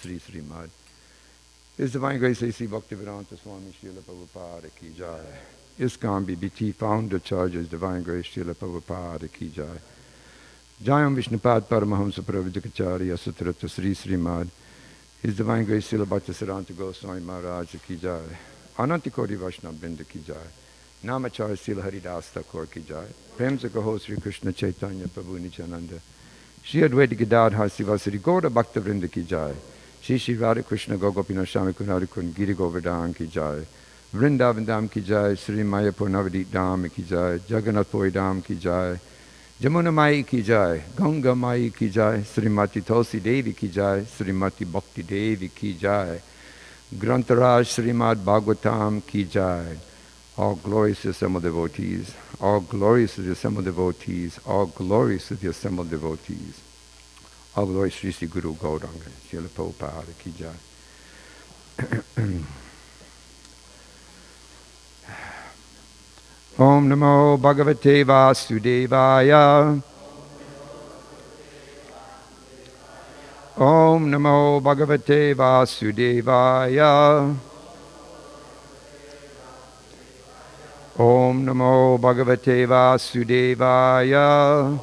Sri Srimad. His Divine Grace A.C. Bhaktivedanta Swami Srila Prabhupada Ki Jai. ISKCON BBT Founder Charges Divine Grace Srila Prabhupada Ki Jai. Jayam Vishnupad Paramahamsa Pravijikacharya Sutrata Sri Srimad. His Divine Grace Srila Bhaktisiddhanta Goswami Maharaj Ki Jai. Anantikoti Vaishnava Brinda Ki Jai. Namacharya Srila Haridas Thakur Ki Jai. Prem se Kaho Sri Krishna Chaitanya Prabhu Nityananda. Shri Advaita Gadadhar Sivasari Gaura Bhakta Vrinda Ki Jai. Shri Shri Radha Krishna Gogopina Shami Kunari Kun Giri Govardhan Ki Jai. Vrindavan Dham Ki Jai. Sri Mayapur Navadip Dham Ki Jai. Jagannath Puri Dham Ki Jai. Jamuna Mai Ki Jai. Ganga Mai Ki Jai. Srimati Tulsi Devi Ki Jai. Srimati Bhakti Devi Ki Jai. Grantaraj Srimad Bhagavatam Ki Jai. All glories to the assembled devotees. All glories to the assembled devotees. All glories to the assembled devotees. All glories Sri Sri Guru Gauranga. Srila Prabhupada Ki Jai. Om Namo Bhagavate Vasudevaya. Om Namo Bhagavate Vasudevaya. Om Namo Bhagavate Vasudevaya.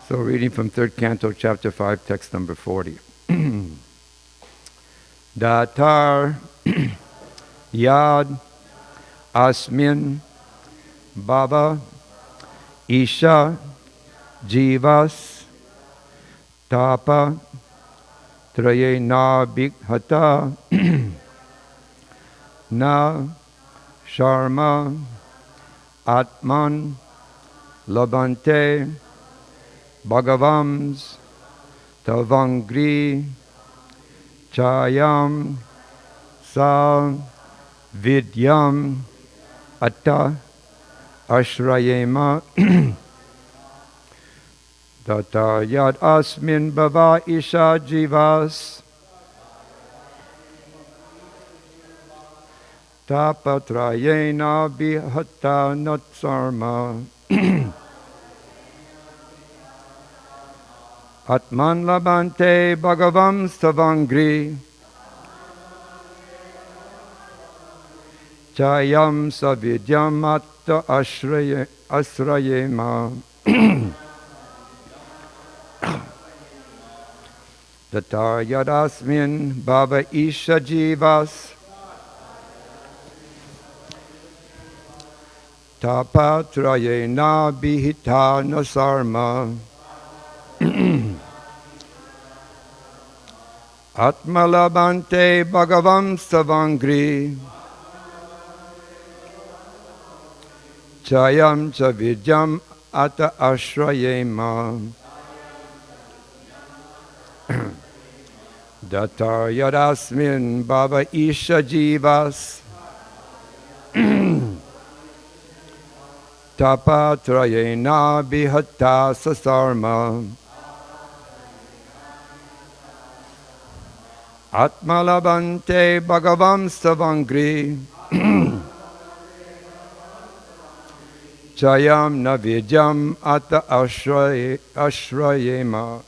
So reading from 3rd Canto, Chapter 5, text number 40. Datar Yad Asmin Baba Isha Jivas Tapa Trayena Bhighata Na Sharma Atman Labante Bhagavams Tavangri Chayam Sa Vidyam Atta Ashrayema Tata Yad Asmin Bhava Isha Jivas Tapatrayena Bihata Natsarma Atman Labante Bhagavam Stavangri Chayam Savidyam Atta Ashrayema Tatar Yadasmin Bhava Isha Jivas Tapatrayena Bihita Nasarma Atmalabante Bhagavam Savangri Chayam Chavidyam Ata Ashrayema Datar Yadasmin Bhava Isha Jivas Tapatrayena Bihata Sasarma Atmalabante Bhagavam Savangri Chayam Navidyam Ata Ashrayema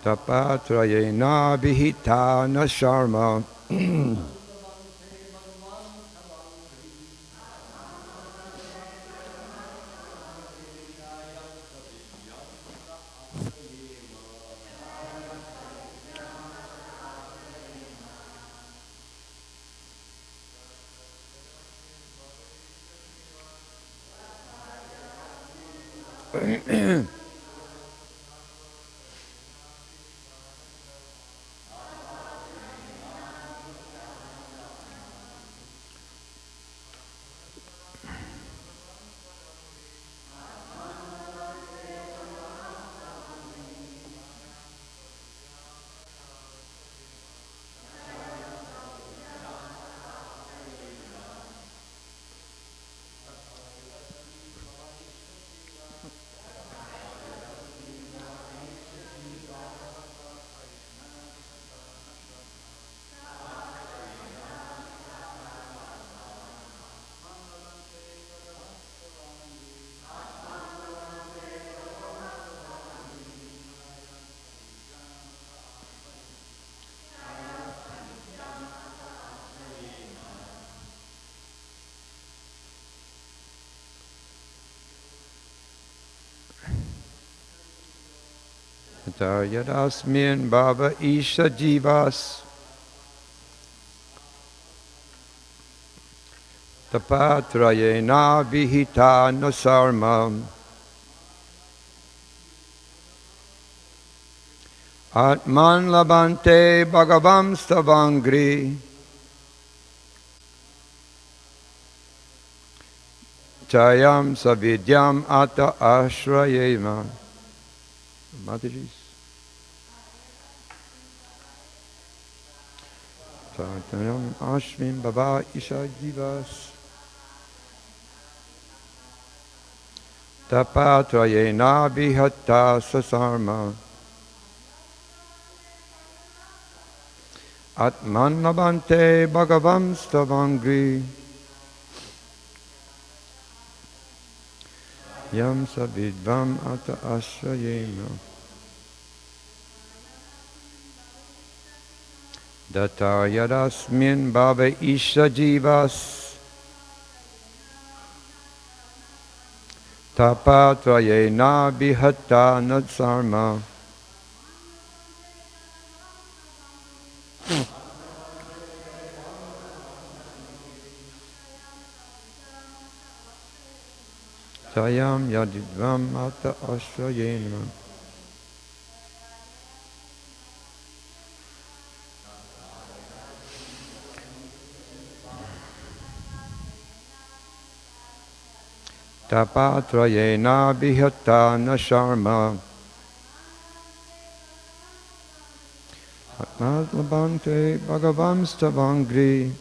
Tapatrayena Bihita Nasharma Yadasmin bhava isha jivas tapatrayena vihita nasarmam atman labante bhagavam stavangri chayam savidyam ata ashrayema. Mataji's. Tatanam ashvin bhava isha jivas tapatrayena vihata sasarma atman labante bhagavam stavangri yam savidvam ata ashrayema Data yadasmin bhava isha jivas tapatrayena vihata nadsarma Sayam yadidvam ata ashrayena Tapatrayena vihata nasharma Atmatlabante bhagavam stavangri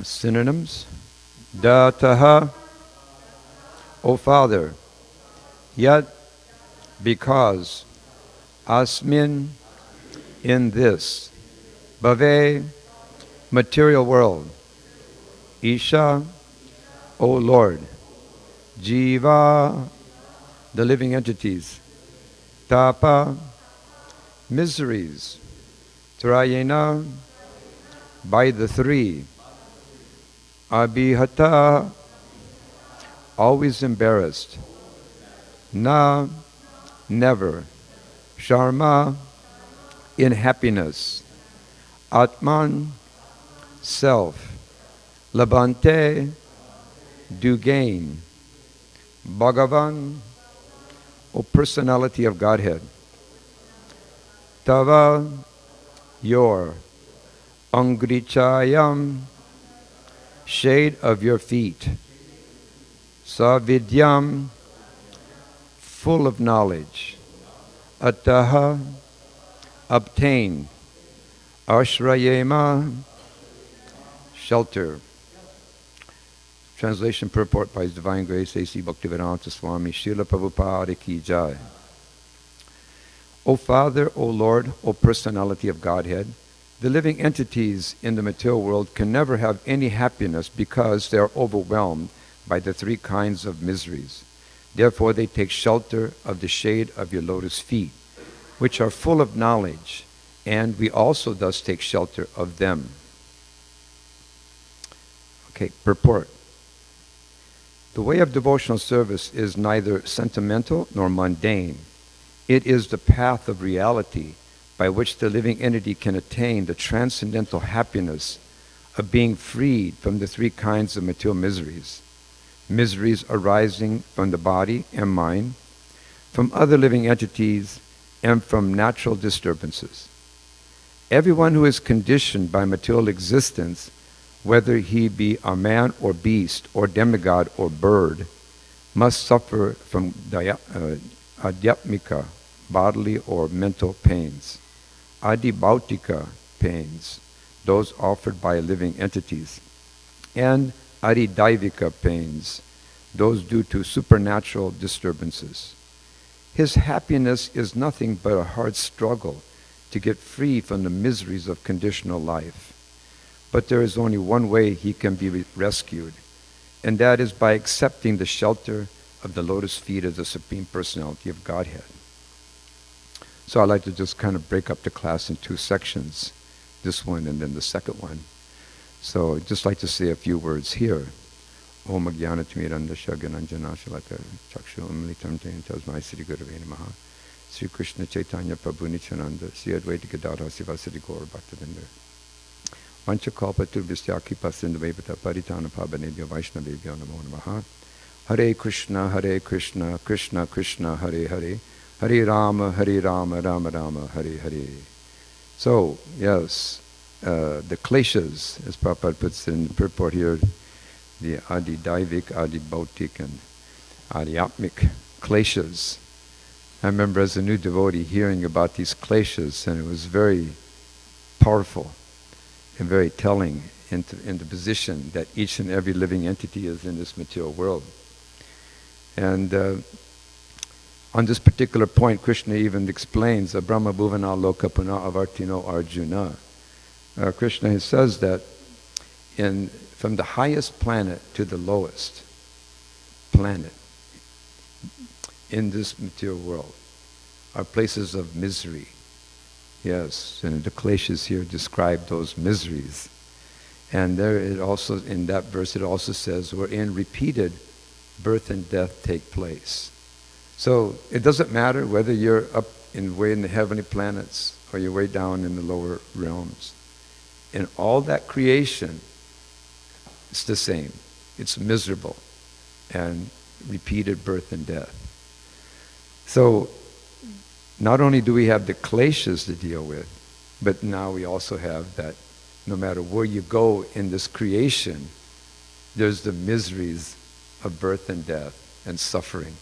Synonyms. Dataha, O Father, yet because asmin, in this bhave, material world, isha, O Lord, jiva, the living entities, tapa, miseries, trayena, by the three, abhihata, always embarrassed, na, never, sharma, in happiness, atman, self, labante, do gain, bhagavan, O personality of Godhead, tava, your, angrichayam, shade of your feet, savidyam, full of knowledge, ataha, obtain, ashrayema, shelter. Translation purport by His Divine Grace A.C. Bhaktivedanta Swami Srila Prabhupada Ki Jai. O Father, O Lord, O personality of Godhead, the living entities in the material world can never have any happiness because they are overwhelmed by the three kinds of miseries. Therefore they take shelter of the shade of your lotus feet, which are full of knowledge, and we also thus take shelter of them. Okay, purport. The way of devotional service is neither sentimental nor mundane. It is the path of reality by which the living entity can attain the transcendental happiness of being freed from the three kinds of material miseries. Miseries arising from the body and mind, from other living entities, and from natural disturbances. Everyone who is conditioned by material existence, whether he be a man or beast or demigod or bird, must suffer from adhyatmika, bodily or mental pains, adibhautika pains, those offered by living entities, and adidaivika pains, those due to supernatural disturbances. His happiness is nothing but a hard struggle to get free from the miseries of conditional life. But there is only one way he can be rescued, and that is by accepting the shelter of the lotus feet of the Supreme Personality of Godhead. So I'd like to just kind of break up the class in two sections, this one and then the second one. So I'd just like to say a few words here. Om Jnanatimirandasya Gananjana Shalaka Chakshu Umlitam Tayin Tasmai Sri Gurave Namaha. Sri Krishna Chaitanya Prabhu Nityananda Sri Advaita Gadadhara Sivasadi Gaur Bhaktavinda. Vanchakalpatur Vistyaki Pasindavevata Paritana Pabanebhya Vaishnavebhya Namo Namaha. Hare Krishna, Krishna Krishna, Hare Hare, Hare Rama, Rama Rama, Hare Hare. So, yes, the kleshas, as Prabhupada puts in the purport here, the Adi-Daivik, Adi-Bautik, and Adi-Atmik kleshas. I remember as a new devotee hearing about these kleshas, and it was very powerful and very telling in the position that each and every living entity is in this material world. And on this particular point, Krishna even explains, Brahma Bhuvana Loka Puna Avartino Arjuna. Krishna says that from the highest planet to the lowest planet in this material world are places of misery. Yes, and the kleshas here describe those miseries. And there it also, in that verse, it also says, wherein repeated birth and death take place. So it doesn't matter whether you're up way in the heavenly planets or you're way down in the lower realms. In all that creation, it's the same. It's miserable and repeated birth and death. So not only do we have the kleshas to deal with, but now we also have that no matter where you go in this creation, there's the miseries of birth and death and suffering.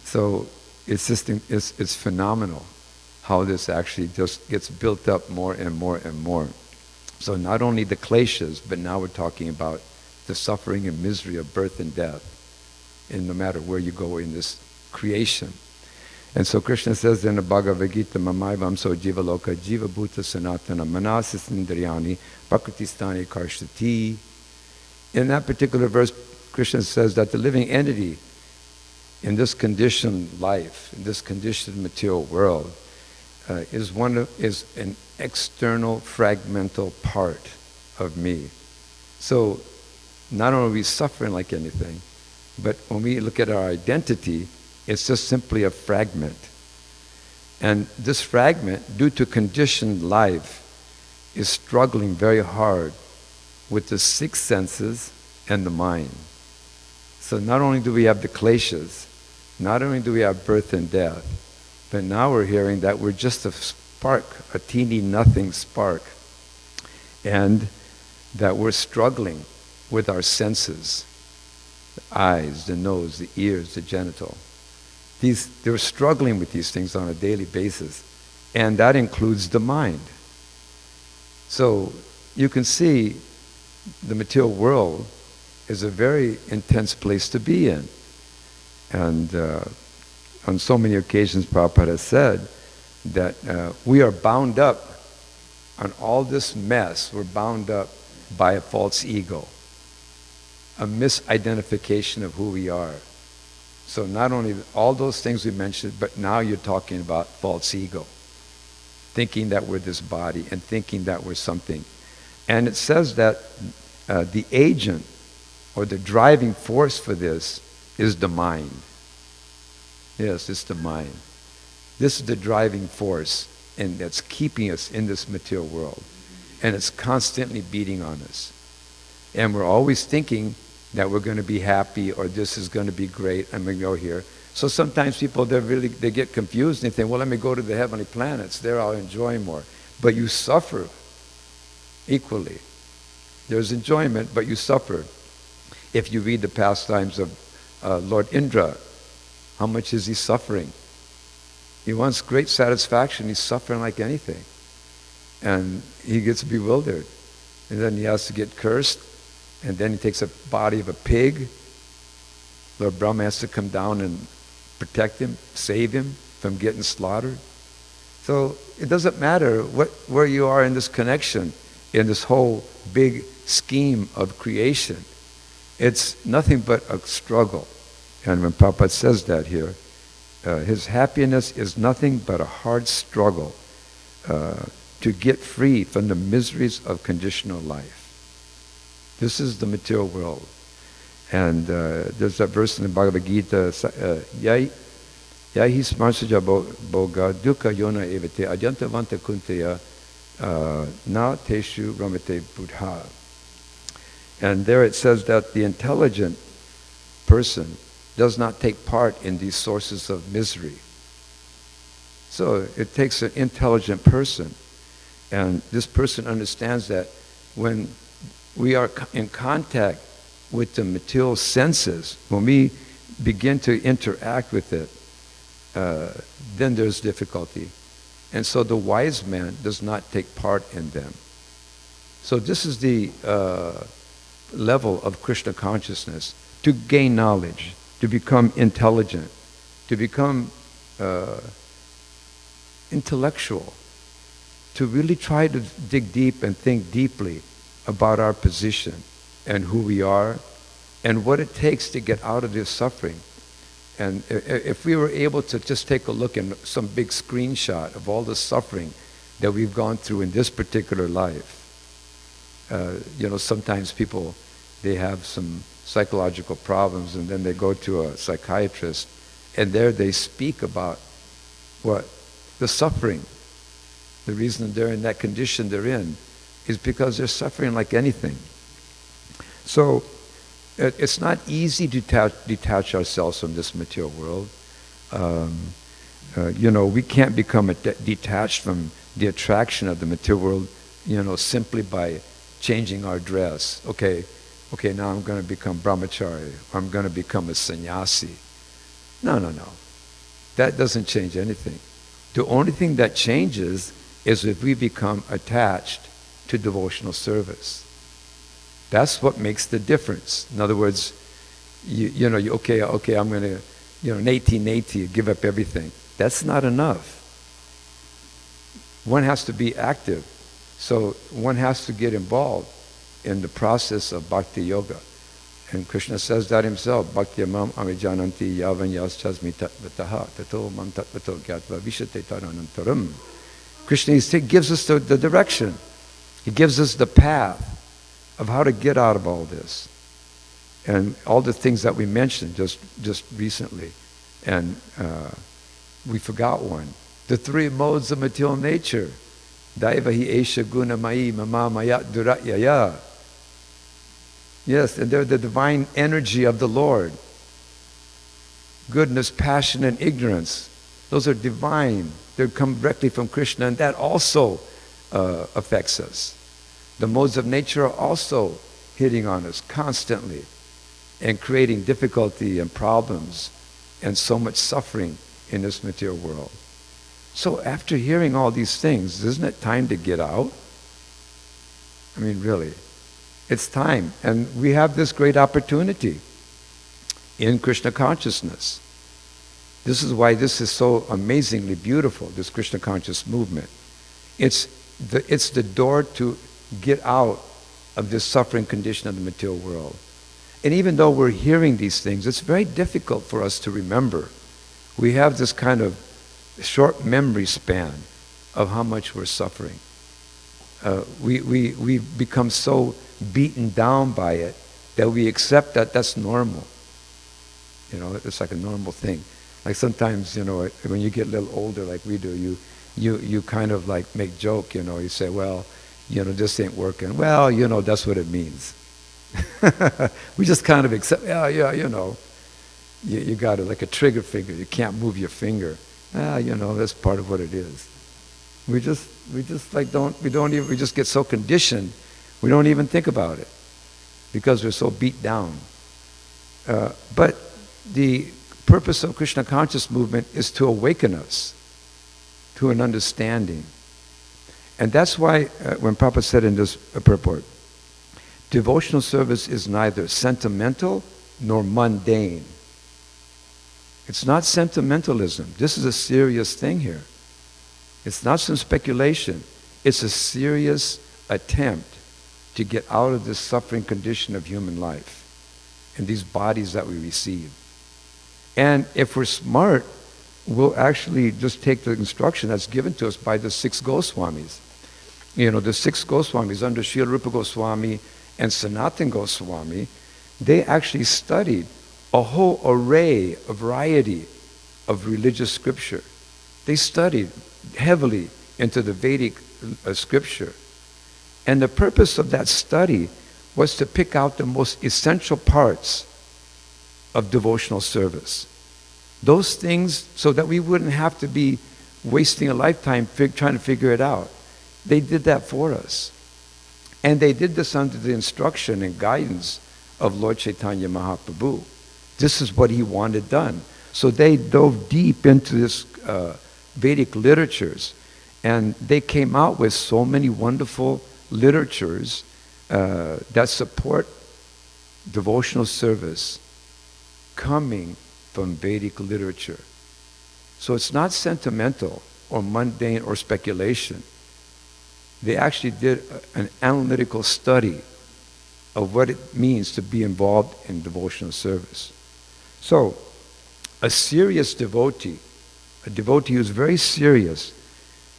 So it's phenomenal how this actually just gets built up more and more and more. So not only the kleshas, but now we're talking about the suffering and misery of birth and death, and no matter where you go in this creation. And so Krishna says in the Bhagavad Gita, Mamaivam so jiva loka jiva bhuta sanatana manasis indriyani prakristani karshati. In that particular verse, Krishna says that the living entity in this conditioned life, in this conditioned material world, is an external fragmental part of me. So not only are we suffering like anything, but when we look at our identity, it's just simply a fragment. And this fragment, due to conditioned life, is struggling very hard with the six senses and the mind. So not only do we have the kleshas, not only do we have birth and death, but now we're hearing that we're just a spark, a teeny nothing spark, and that we're struggling with our senses, the eyes, the nose, the ears, the genital. They're struggling with these things on a daily basis, and that includes the mind. So you can see the material world is a very intense place to be in. And on so many occasions, Prabhupada has said that we are bound up on all this mess. We're bound up by a false ego, a misidentification of who we are. So not only all those things we mentioned, but now you're talking about false ego, thinking that we're this body and thinking that we're something. And it says that the agent or the driving force for this is the mind. Yes, it's the mind. This is the driving force, and that's keeping us in this material world. And it's constantly beating on us. And we're always thinking that we're going to be happy, or this is going to be great, and we go here. So sometimes people, they get confused and they think, well, let me go to the heavenly planets. There I'll enjoy more. But you suffer equally. There's enjoyment, but you suffer. If you read the pastimes of Lord Indra, how much is he suffering? He wants great satisfaction. He's suffering like anything. And he gets bewildered. And then he has to get cursed. And then he takes a body of a pig. Lord Brahma has to come down and protect him, save him from getting slaughtered. So it doesn't matter where you are in this connection, in this whole big scheme of creation. It's nothing but a struggle. And when Prabhupada says that here, his happiness is nothing but a hard struggle to get free from the miseries of conditional life. This is the material world. And there's that verse in the Bhagavad Gita, Yahi smarsaja boga dukkha yona evate adyantavanta kunteya na teshu ramate buddha. And there it says that the intelligent person does not take part in these sources of misery. So it takes an intelligent person, and this person understands that when we are in contact with the material senses, when we begin to interact with it, then there's difficulty. And so the wise man does not take part in them. So this is the level of Krishna consciousness, to gain knowledge, to become intelligent, to become intellectual, to really try to dig deep and think deeply about our position and who we are and what it takes to get out of this suffering. And if we were able to just take a look at some big screenshot of all the suffering that we've gone through in this particular life, sometimes people, they have some psychological problems and then they go to a psychiatrist and there they speak about what? The suffering. The reason they're in that condition they're in is because they're suffering like anything. So it's not easy to detach ourselves from this material world. We can't become detached from the attraction of the material world, simply by changing our dress. Okay, now I'm going to become brahmachari. I'm going to become a sannyasi. No. That doesn't change anything. The only thing that changes is if we become attached to devotional service. That's what makes the difference. In other words, I'm going to, neti, give up everything. That's not enough. One has to be active. So one has to get involved in the process of bhakti yoga. And Krishna says that himself, Bhakti mam avijananti yavan yaschasmi tatvataha tato mam tatvato gyatva vishate taranantaram. Krishna gives us the direction. He gives us the path of how to get out of all this. And all the things that we mentioned just recently. And we forgot one. The three modes of material nature. Daivahi esha guna mai mama mayat duratyaya. Yes, and they're the divine energy of the Lord. Goodness, passion, and ignorance. Those are divine. They come directly from Krishna, and that also affects us. The modes of nature are also hitting on us constantly and creating difficulty and problems and so much suffering in this material world. So after hearing all these things, isn't it time to get out? I mean, really. It's time. And we have this great opportunity in Krishna consciousness. This is why this is so amazingly beautiful, this Krishna conscious movement. It's the door to get out of this suffering condition of the material world. And even though we're hearing these things, it's very difficult for us to remember. We have this kind of short memory span of how much we're suffering. We become so beaten down by it that we accept that that's normal. It's like a normal thing. Like sometimes, when you get a little older like we do, you kind of like make joke, you say, well, this ain't working. Well, that's what it means. We just kind of accept, you got like a trigger finger. You can't move your finger. That's part of what it is. We just get so conditioned, we don't even think about it because we're so beat down. But the purpose of Krishna conscious movement is to awaken us to an understanding. And that's why when Prabhupada said in this purport, devotional service is neither sentimental nor mundane. It's not sentimentalism. This is a serious thing here. It's not some speculation. It's a serious attempt to get out of this suffering condition of human life and these bodies that we receive. And if we're smart, we'll actually just take the instruction that's given to us by the 6 Goswamis. The 6 Goswamis under Srila Rupa Goswami and Sanatana Goswami, they actually studied a whole array, a variety of religious scripture. They studied heavily into the Vedic scripture. And the purpose of that study was to pick out the most essential parts of devotional service. Those things so that we wouldn't have to be wasting a lifetime trying to figure it out. They did that for us. And they did this under the instruction and guidance of Lord Chaitanya Mahaprabhu. This is what he wanted done. So they dove deep into this Vedic literatures, and they came out with so many wonderful literatures that support devotional service coming from Vedic literature. So it's not sentimental or mundane or speculation. They actually did an analytical study of what it means to be involved in devotional service. So, a serious devotee, a devotee who's very serious,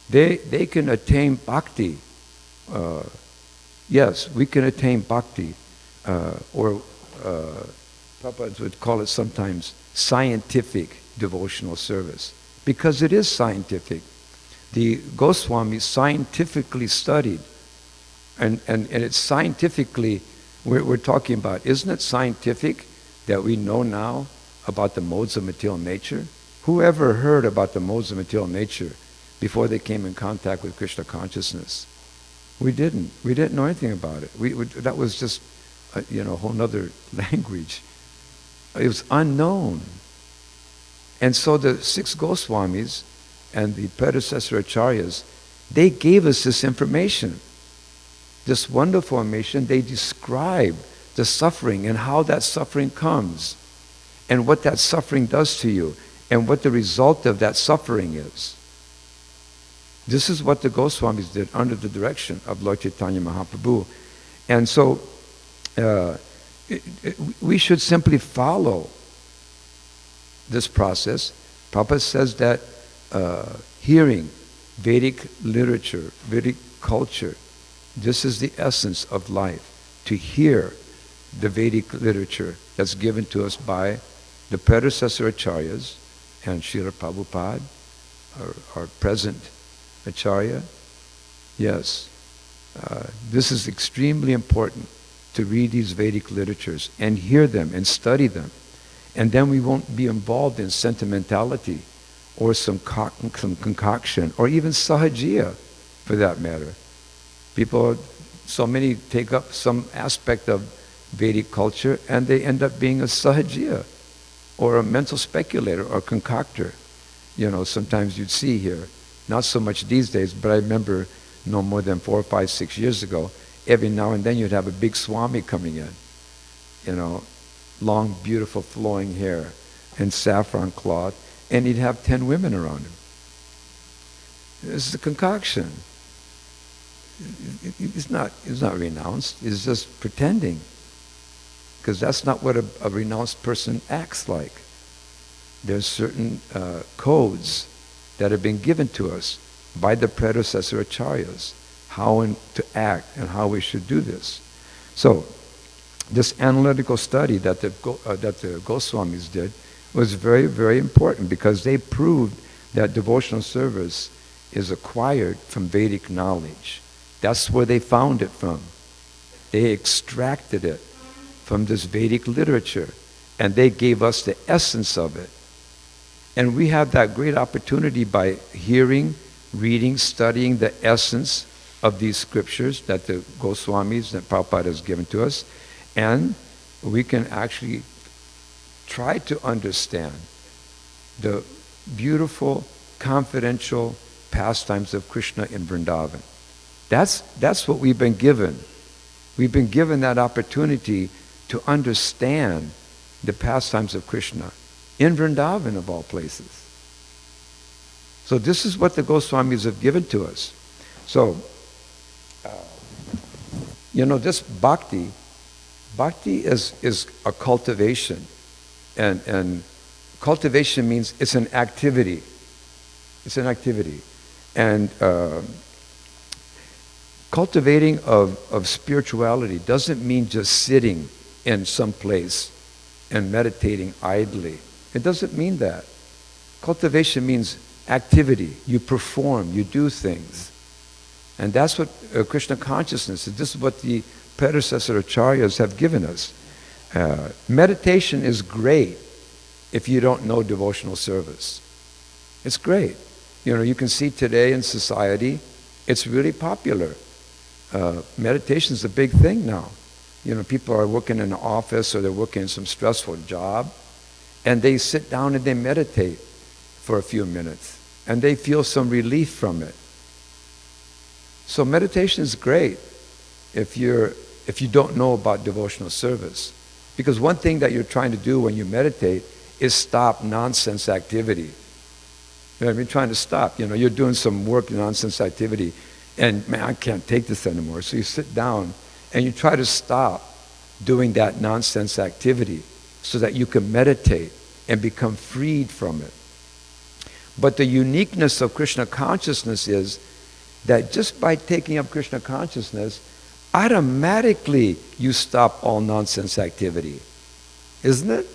they can attain bhakti. Yes, we can attain bhakti, or Prabhupada would call it sometimes scientific devotional service, because it is scientific. The Goswamis scientifically studied, and it's scientifically, we're talking about, isn't it scientific that we know now about the modes of material nature? Who ever heard about the modes of material nature before they came in contact with Krishna consciousness? We didn't. We didn't know anything about it. That was just, a whole other language. It was unknown. And so the 6 Goswamis and the predecessor acharyas, they gave us this information, this wonderful information. They describe the suffering and how that suffering comes, and what that suffering does to you, and what the result of that suffering is. This is what the Goswamis did under the direction of Lord Chaitanya Mahaprabhu. And so we should simply follow this process. Prabhupada says that hearing Vedic literature, Vedic culture, this is the essence of life, to hear the Vedic literature that's given to us by the predecessor acharyas and Srila Prabhupada, our present acharya. Yes, this is extremely important, to read these Vedic literatures and hear them and study them. And then we won't be involved in sentimentality or some concoction, or even sahajiya for that matter. So many take up some aspect of Vedic culture and they end up being a sahajiya or a mental speculator or concoctor. Sometimes you'd see here, not so much these days, but I remember no more than 4 or 5, 6 years ago, every now and then you'd have a big Swami coming in, long, beautiful, flowing hair and saffron cloth, and he'd have 10 women around him. This is a concoction. It's not renounced, it's just pretending. Because that's not what a renounced person acts like. There's certain codes that have been given to us by the predecessor acharyas, how to act and how we should do this. So, this analytical study that the Goswamis did was very, very important, because they proved that devotional service is acquired from Vedic knowledge. That's where they found it from. They extracted it from this Vedic literature, and they gave us the essence of it. And we have that great opportunity by hearing, reading, studying the essence of these scriptures that the Goswamis and Prabhupada has given to us, and we can actually try to understand the beautiful, confidential pastimes of Krishna in Vrindavan. That's what we've been given. We've been given that opportunity to understand the pastimes of Krishna in Vrindavan, of all places. So this is what the Goswamis have given to us. So, this bhakti is a cultivation. And cultivation means it's an activity. It's an activity. And Cultivating of spirituality doesn't mean just sitting in some place and meditating idly. It doesn't mean that. Cultivation means activity. You perform, you do things. And that's what Krishna consciousness is. This is what the predecessor acharyas have given us. Meditation is great if you don't know devotional service. It's great. You can see today in society, it's really popular. Meditation is a big thing now. People are working in an office or they're working in some stressful job, and they sit down and they meditate for a few minutes, and they feel some relief from it. So meditation is great if you don't know about devotional service. Because one thing that you're trying to do when you meditate is stop nonsense activity. You know what I mean? Trying to stop. You're doing some work, nonsense activity, and man, I can't take this anymore. So you sit down and you try to stop doing that nonsense activity so that you can meditate and become freed from it. But the uniqueness of Krishna consciousness is that just by taking up Krishna consciousness, automatically you stop all nonsense activity. Isn't it?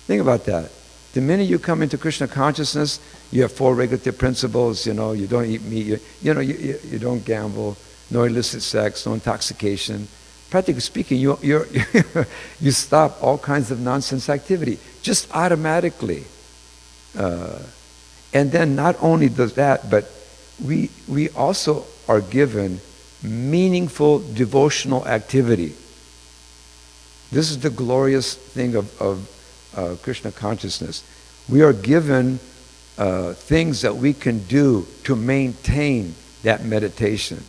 Think about that. The minute you come into Krishna consciousness, you have 4 regulative principles. You don't eat meat. You don't gamble. No illicit sex. No intoxication. Practically speaking, you stop all kinds of nonsense activity just automatically. And then not only does that, but we also are given meaningful devotional activity. This is the glorious thing of Krishna consciousness. We are given things that we can do to maintain that meditation.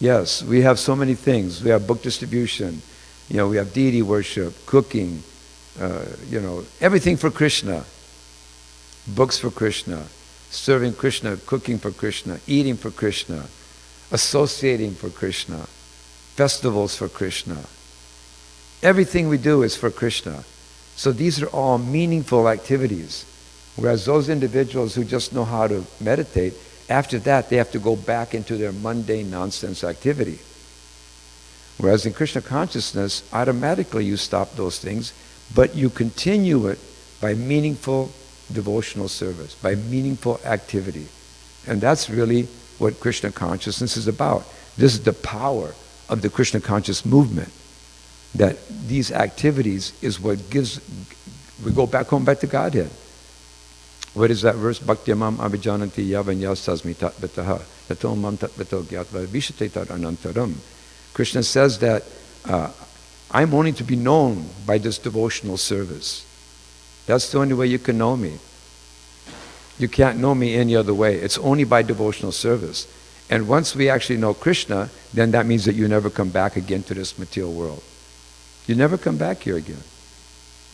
Yes, we have so many things. We have book distribution. We have deity worship, cooking, everything for Krishna. Books for Krishna, serving Krishna, cooking for Krishna, eating for Krishna, associating for Krishna, festivals for Krishna. Everything we do is for Krishna. So these are all meaningful activities. Whereas those individuals who just know how to meditate, after that they have to go back into their mundane nonsense activity. Whereas in Krishna consciousness, automatically you stop those things, but you continue it by meaningful devotional service, by meaningful activity. And that's really what Krishna consciousness is about. This is the power of the Krishna conscious movement, that these activities is what gives, we go back home, back to Godhead. What is that verse? Bhaktyamam abhijananti yavanyas tasmi tattvataha tato mam tattvato gyatva vishate tad anantaram. Krishna says that I'm only to be known by this devotional service. That's the only way you can know me. You can't know me any other way. It's only by devotional service. And once we actually know Krishna, then that means that you never come back again to this material world. You never come back here again.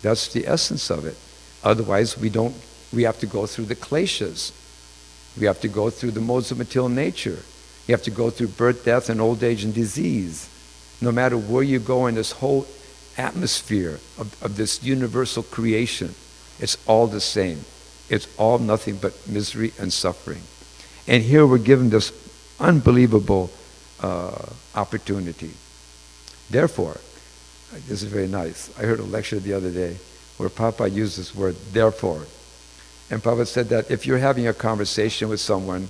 That's the essence of it. Otherwise, we have to go through the kleshas. We have to go through the modes of material nature. You have to go through birth, death, and old age and disease. No matter where you go in this whole atmosphere of this universal creation, it's all the same. It's all nothing but misery and suffering. And here we're given this unbelievable opportunity. Therefore, this is very nice. I heard a lecture the other day where Papa used this word, therefore. And Papa said that if you're having a conversation with someone,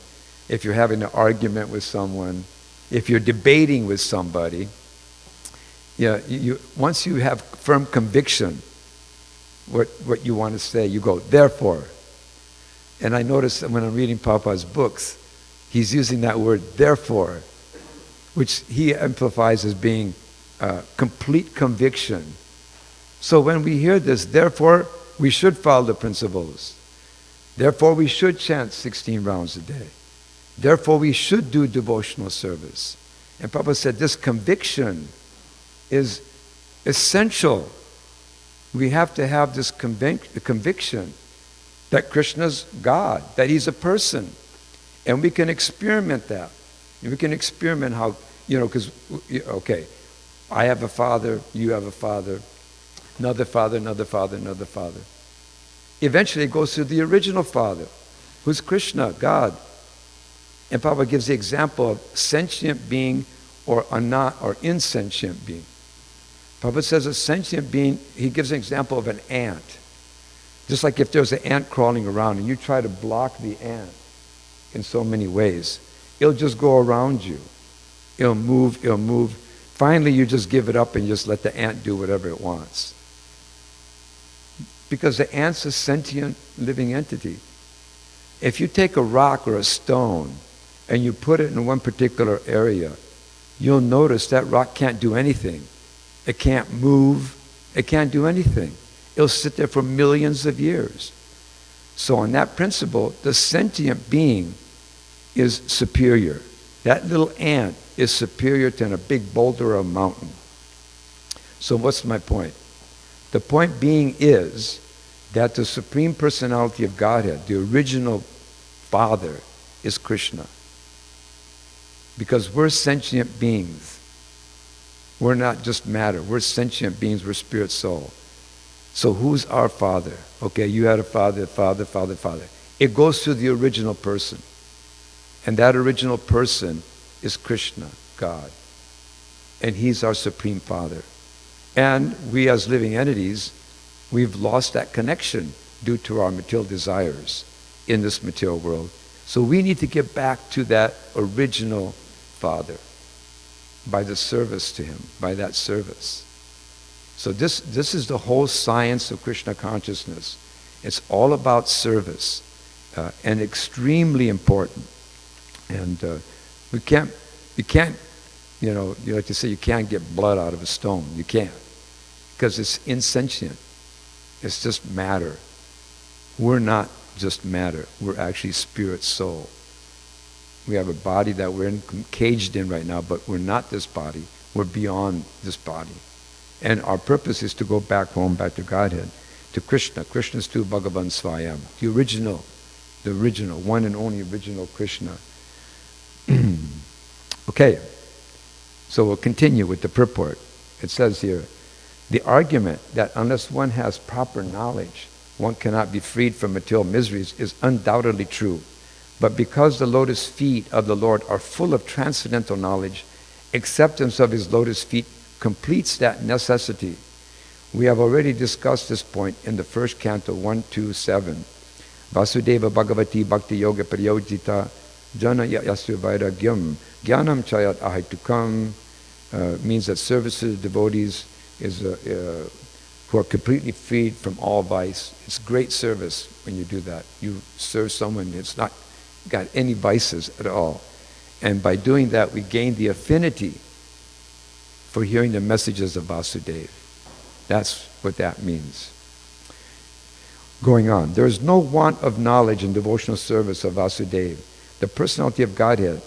if you're having an argument with someone, if you're debating with somebody, once you have firm conviction what you want to say, you go, therefore. And I noticed that when I'm reading Papa's books, he's using that word, therefore, which he amplifies as being complete conviction. So when we hear this, therefore, we should follow the principles. Therefore, we should chant 16 rounds a day. Therefore, we should do devotional service. And Papa said this conviction is essential. We have to have this conviction that Krishna's God, that he's a person. And we can experiment that. And we can experiment how, because, okay, I have a father, you have a father, another father, another father, another father. Eventually it goes to the original father, who's Krishna, God. And Prabhupada gives the example of sentient being or a not or insentient being. Prabhupada says a sentient being, he gives an example of an ant. Just like if there's an ant crawling around and you try to block the ant in so many ways, it'll just go around you. It'll move. Finally, you just give it up and just let the ant do whatever it wants. Because the ant's a sentient living entity. If you take a rock or a stone and you put it in one particular area, you'll notice that rock can't do anything. It can't move. It can't do anything. It'll sit there for millions of years. So on that principle, the sentient being is superior. That little ant is superior to a big boulder or a mountain. So what's my point? The point being is that the Supreme Personality of Godhead, the original Father, is Krishna. Because we're sentient beings. We're not just matter. We're sentient beings. We're spirit soul. So who's our Father? Okay, you had a father. It goes to the original person. And that original person is Krishna, God. And he's our Supreme Father. And we as living entities, we've lost that connection due to our material desires in this material world. So we need to get back to that original Father by the service to him, by that service. So this is the whole science of Krishna consciousness. It's all about service and extremely important. And we can't, you know, you like to say you can't get blood out of a stone. You can't. Because it's insentient. It's just matter. We're not just matter. We're actually spirit soul. We have a body that we're caged in right now, but we're not this body. We're beyond this body. And our purpose is to go back home, back to Godhead, to Krishna. Krishna's tu Bhagavan Svayam. The original, one and only original Krishna. Okay, so we'll continue with the purport. It says here, the argument that unless one has proper knowledge, one cannot be freed from material miseries is undoubtedly true. But because the lotus feet of the Lord are full of transcendental knowledge, acceptance of his lotus feet completes that necessity. We have already discussed this point in the first canto 127. Vasudeva Bhagavati Bhakti Yoga Pariyojita Jana Yasu Vairagyam Gyanam Chayat Ahaitukam means that service to the devotees is who are completely freed from all vice. It's great service when you do that. You serve someone that's not got any vices at all. And by doing that, we gain the affinity for hearing the messages of Vasudeva. That's what that means. Going on, there is no want of knowledge and devotional service of Vasudeva. The personality of Godhead,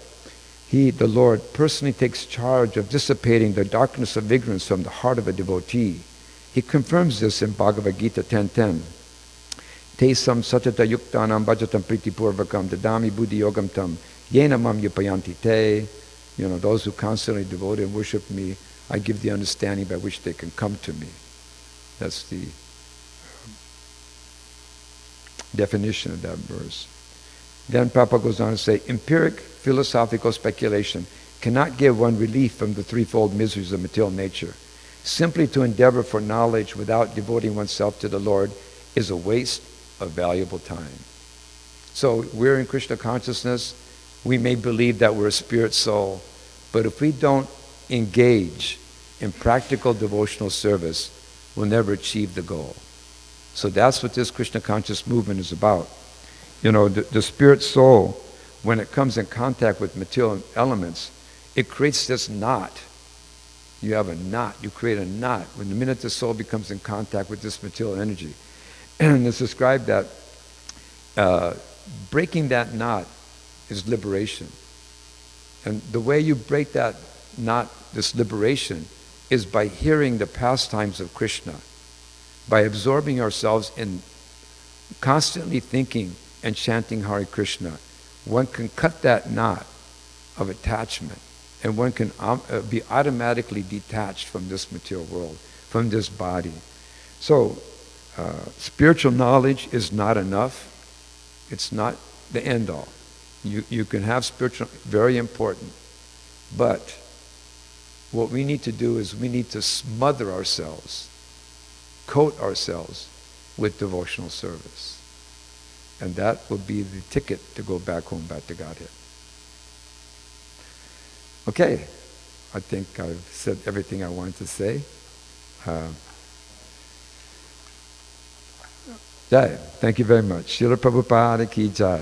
he, the Lord, personally takes charge of dissipating the darkness of ignorance from the heart of a devotee. He confirms this in Bhagavad Gita 10:10. Te sam satata yuktanam bhajatam priti purvakam dadami buddhi yogam tam yena mam yupayanti te. You know, those who constantly devote and worship me, I give the understanding by which they can come to me. That's the definition of that verse. Then Prabhupada goes on to say, empiric philosophical speculation cannot give one relief from the threefold miseries of material nature. Simply to endeavor for knowledge without devoting oneself to the Lord is a waste of valuable time. So we're in Krishna consciousness. We may believe that we're a spirit soul, but if we don't engage in practical devotional service, we'll never achieve the goal. So that's what this Krishna conscious movement is about. You know, the spirit soul, when it comes in contact with material elements, it creates this knot. You have a knot. You create a knot when the minute the soul becomes in contact with this material energy. And it's described that breaking that knot is liberation. And the way you break that knot, this liberation, is by hearing the pastimes of Krishna, by absorbing ourselves in constantly thinking and chanting Hare Krishna. One can cut that knot of attachment, and one can be automatically detached from this material world, from this body. So, spiritual knowledge is not enough. It's not the end all. You can have spiritual, very important. But what we need to do is we need to smother ourselves, coat ourselves with devotional service. And that will be the ticket to go back home, back to Godhead. Okay, I think I've said everything I wanted to say. Jai, thank you very much. Srila Prabhupada ki jai.